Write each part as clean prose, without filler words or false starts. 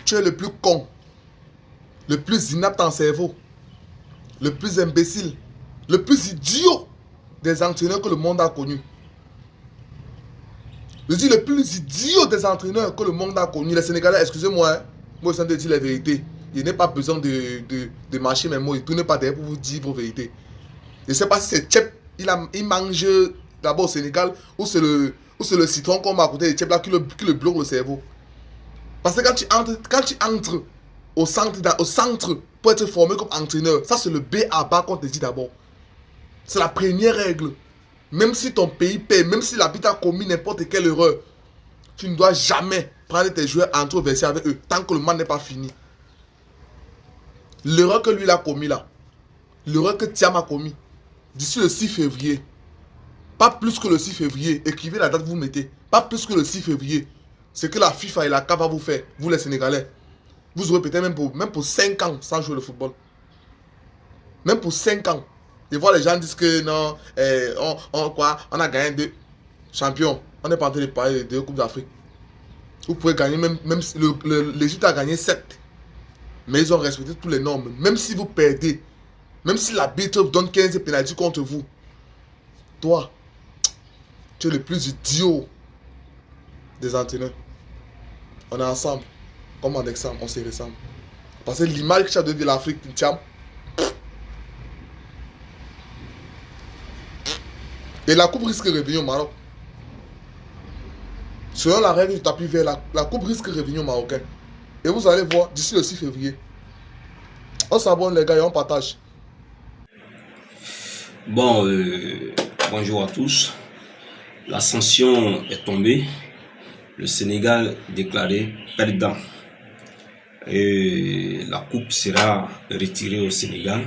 tu es le plus con, le plus inapte en cerveau, le plus imbécile, le plus idiot des entraîneurs que le monde a connu. Je dis le plus idiot des entraîneurs que le monde a connu. Les Sénégalais, excusez-moi, hein, moi je de dire la vérité. Il n'est pas besoin de mâcher mes mots et tout n'est pas derrière pour vous dire vos vérités. Je ne sais pas si c'est Tchep, il mange d'abord au Sénégal ou c'est le citron qu'on m'a à côté de Tchep là qui le bloque le cerveau. Parce que quand tu entres au centre pour être formé comme entraîneur, ça c'est le B à bas qu'on te dit d'abord. C'est la première règle. Même si ton pays paie, même si l'arbitre a commis n'importe quelle erreur, tu ne dois jamais prendre tes joueurs entre verser avec eux tant que le match n'est pas fini. L'erreur que lui il a commis là, l'erreur que Thiam a commis, d'ici le 6 février, pas plus que le 6 février, écrivez la date que vous mettez, pas plus que le 6 février, c'est que la FIFA et la CAF va vous faire, vous les Sénégalais. Vous aurez peut-être même pour 5 ans sans jouer le football. Même pour 5 ans. Et voir les gens disent que non, on a gagné 2 champions. On n'est pas en train de parler de 2 Coupes d'Afrique. Vous pouvez gagner, même l'Égypte a gagné 7. Mais ils ont respecté tous les normes. Même si vous perdez, même si l'arbitre donne 15 pénaltys contre vous, toi, tu es le plus idiot des entraîneurs. On est ensemble. Comme en exemple, on se ressemble. Parce que l'image que tu as de l'Afrique, Thiam. Et la coupe risque de revenir au Maroc. Selon la règle du tapis vert, la coupe risque de revenir au Marocain. Et vous allez voir d'ici le 6 février. On s'abonne les gars et on partage. Bon, bonjour à tous. La sanction est tombée. Le Sénégal déclaré perdant. Et la coupe sera retirée au Sénégal.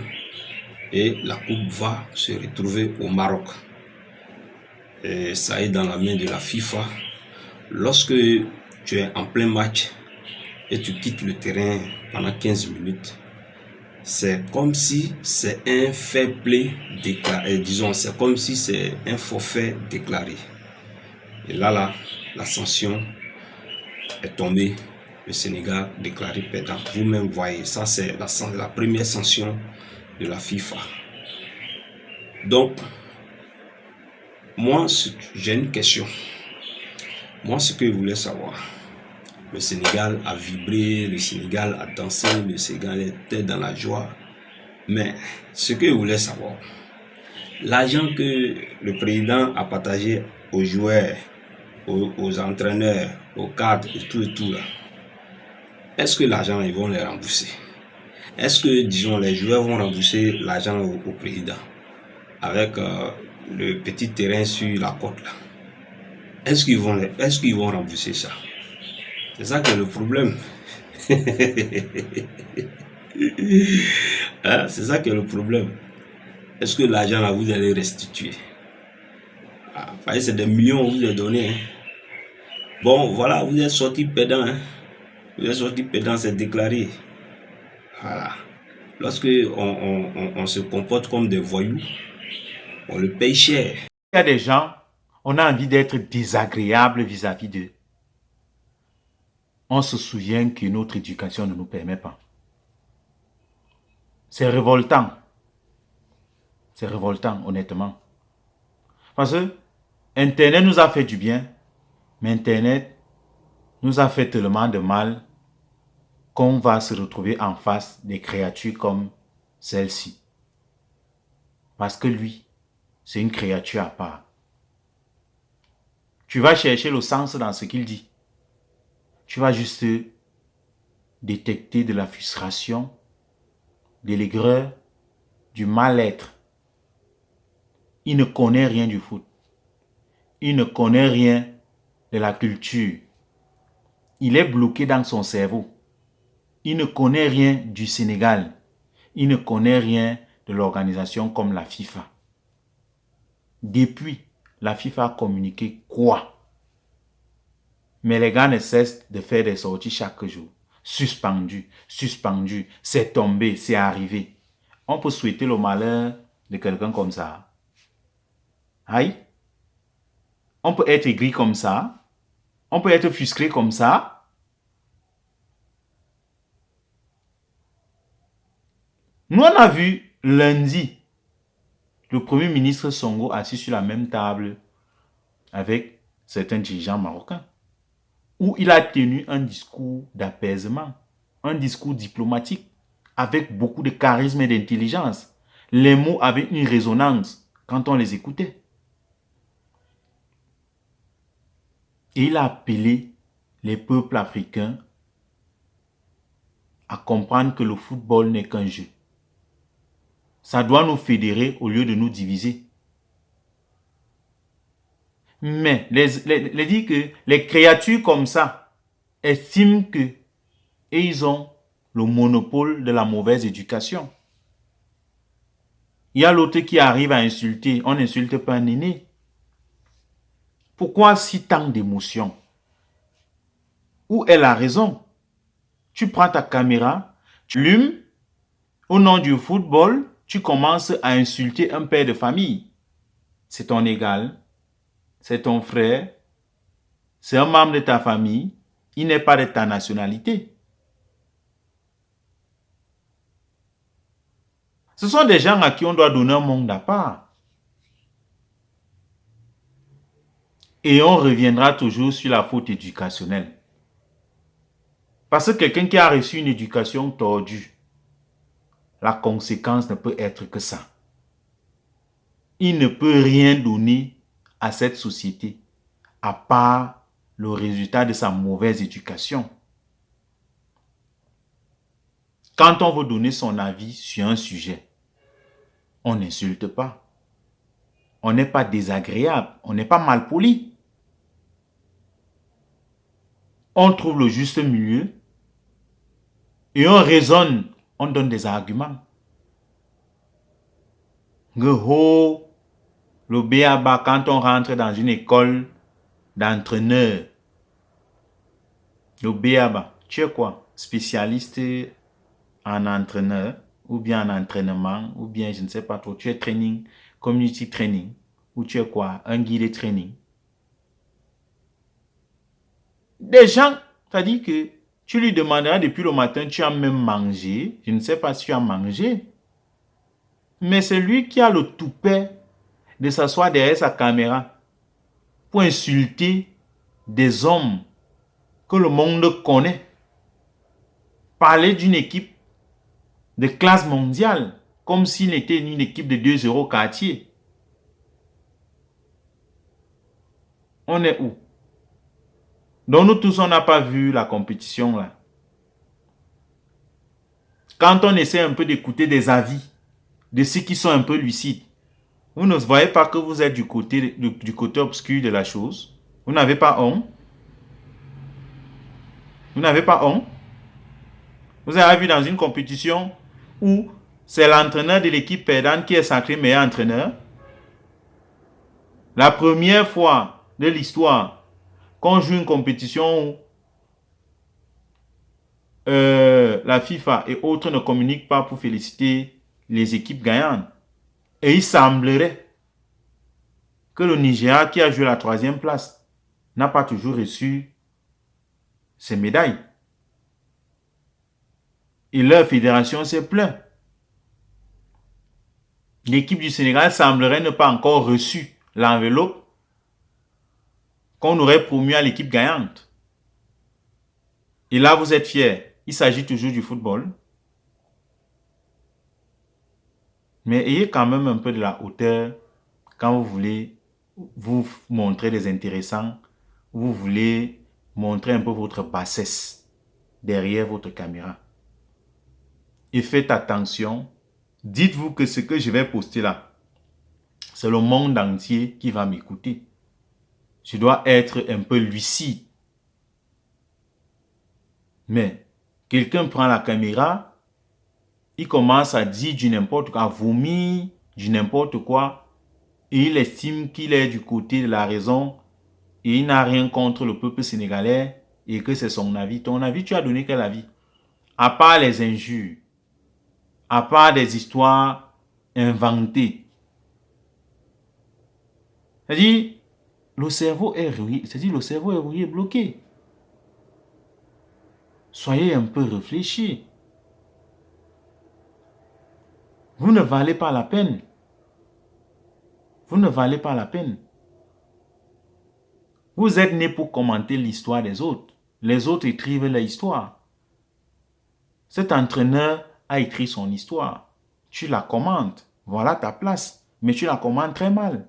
Et la coupe va se retrouver au Maroc. Et ça est dans la main de la FIFA. Lorsque tu es en plein match et tu quittes le terrain pendant 15 minutes, c'est comme si c'est un fair play déclaré, disons, c'est comme si c'est un forfait déclaré. Et là, la sanction est tombée. Le Sénégal déclaré perdant. Vous-même voyez, ça c'est la première sanction de la FIFA. Donc, moi, j'ai une question. Moi, ce que je voulais savoir, le Sénégal a vibré, le Sénégal a dansé, le Sénégal était dans la joie. Mais ce que je voulais savoir, l'argent que le président a partagé aux joueurs, aux entraîneurs, aux cadres et tout là, est-ce que l'argent, ils vont les rembourser? Est-ce que, disons, les joueurs vont rembourser l'argent au président avec le petit terrain sur la côte là? Est-ce qu'ils vont rembourser ça? C'est ça qui est le problème. Hein? C'est ça qui est le problème. Est-ce que l'argent là, vous allez restituer? C'est des millions que vous avez donnés. Hein? Bon, voilà, vous êtes sorti perdant. Hein? Vous êtes sorti perdant, c'est déclaré. Voilà. Lorsque on se comporte comme des voyous, on le paye cher. Il y a des gens, on a envie d'être désagréable vis-à-vis d'eux. On se souvient que notre éducation ne nous permet pas. C'est révoltant. C'est révoltant, honnêtement. Parce que Internet nous a fait du bien, mais Internet nous a fait tellement de mal qu'on va se retrouver en face des créatures comme celle-ci. Parce que lui, c'est une créature à part. Tu vas chercher le sens dans ce qu'il dit. Tu vas juste détecter de la frustration, de l'aigreur, du mal-être. Il ne connaît rien du foot. Il ne connaît rien de la culture. Il est bloqué dans son cerveau. Il ne connaît rien du Sénégal. Il ne connaît rien de l'organisation comme la FIFA. Depuis, la FIFA a communiqué quoi? Mais les gars ne cessent de faire des sorties chaque jour. Suspendu, suspendu, c'est tombé, c'est arrivé. On peut souhaiter le malheur de quelqu'un comme ça. Aïe. On peut être aigri comme ça. On peut être frustré comme ça. Nous, on a vu lundi le Premier ministre Sonko assis sur la même table avec certains dirigeants marocains, où il a tenu un discours d'apaisement, un discours diplomatique, avec beaucoup de charisme et d'intelligence. Les mots avaient une résonance quand on les écoutait. Et il a appelé les peuples africains à comprendre que le football n'est qu'un jeu. Ça doit nous fédérer au lieu de nous diviser. Mais dit que les créatures comme ça estiment que et ils ont le monopole de la mauvaise éducation. Il y a l'autre qui arrive à insulter. On n'insulte pas un aîné. Pourquoi si tant d'émotions? Où est la raison? Tu prends ta caméra, tu allumes, au nom du football, tu commences à insulter un père de famille. C'est ton égal, c'est ton frère, c'est un membre de ta famille, il n'est pas de ta nationalité. Ce sont des gens à qui on doit donner un monde à part. Et on reviendra toujours sur la faute éducationnelle. Parce que quelqu'un qui a reçu une éducation tordue, la conséquence ne peut être que ça. Il ne peut rien donner à cette société à part le résultat de sa mauvaise éducation. Quand on veut donner son avis sur un sujet, on n'insulte pas. On n'est pas désagréable, on n'est pas malpoli. On trouve le juste milieu et on raisonne, on donne des arguments. Le béaba, quand on rentre dans une école d'entraîneur, le béaba, tu es quoi? Spécialiste en entraîneur, ou bien en entraînement, ou bien je ne sais pas trop, tu es training, community training, ou tu es quoi? Un guide de training. Des gens, c'est-à-dire que tu lui demanderas depuis le matin, tu as même mangé, je ne sais pas si tu as mangé, mais c'est lui qui a le toupet de s'asseoir derrière sa caméra pour insulter des hommes que le monde connaît. Parler d'une équipe de classe mondiale comme s'il était une équipe de 2-0 quartier. On est où? Donc nous tous, on n'a pas vu la compétition là. Quand on essaie un peu d'écouter des avis de ceux qui sont un peu lucides, vous ne voyez pas que vous êtes du côté obscur de la chose. Vous n'avez pas honte. Vous n'avez pas honte. Vous avez vu dans une compétition où c'est l'entraîneur de l'équipe perdante qui est sacré meilleur entraîneur. La première fois de l'histoire qu'on joue une compétition où la FIFA et autres ne communiquent pas pour féliciter les équipes gagnantes. Et il semblerait que le Nigeria, qui a joué la 3e place, n'a pas toujours reçu ses médailles. Et leur fédération s'est plaint. L'équipe du Sénégal semblerait ne pas encore reçu l'enveloppe qu'on aurait promu à l'équipe gagnante. Et là, vous êtes fiers. Il s'agit toujours du football. Mais ayez quand même un peu de la hauteur quand vous voulez vous montrer des intéressants, vous voulez montrer un peu votre bassesse derrière votre caméra. Et faites attention. Dites-vous que ce que je vais poster là, c'est le monde entier qui va m'écouter. Je dois être un peu lucide. Mais quelqu'un prend la caméra, il commence à dire du n'importe quoi, à vomir du n'importe quoi, et il estime qu'il est du côté de la raison, et il n'a rien contre le peuple sénégalais, et que c'est son avis. Ton avis, tu as donné quel avis? À part les injures, à part des histoires inventées. C'est-à-dire, le cerveau est rouillé, c'est-à-dire le cerveau est rouillé, bloqué. Soyez un peu réfléchis. Vous ne valez pas la peine. Vous ne valez pas la peine. Vous êtes né pour commenter l'histoire des autres. Les autres écrivent leur histoire. Cet entraîneur a écrit son histoire. Tu la commentes. Voilà ta place. Mais tu la commentes très mal.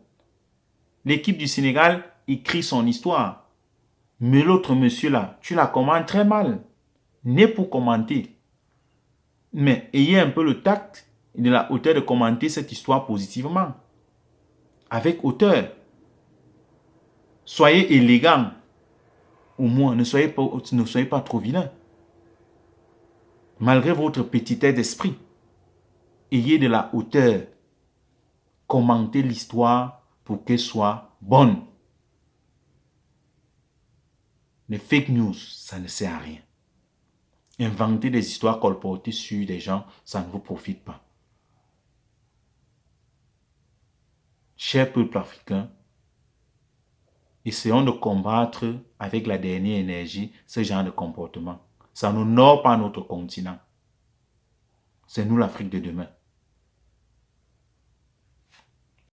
L'équipe du Sénégal écrit son histoire. Mais l'autre monsieur là, tu la commentes très mal. Né pour commenter. Mais ayez un peu le tact et de la hauteur de commenter cette histoire positivement. Avec hauteur. Soyez élégant. Au moins, ne soyez pas trop vilain. Malgré votre petitesse d'esprit, ayez de la hauteur. Commentez l'histoire pour qu'elle soit bonne. Les fake news, ça ne sert à rien. Inventer des histoires colportées sur des gens, ça ne vous profite pas. Cher peuple africain, essayons de combattre avec la dernière énergie ce genre de comportement. Ça n'honore pas notre continent. C'est nous l'Afrique de demain.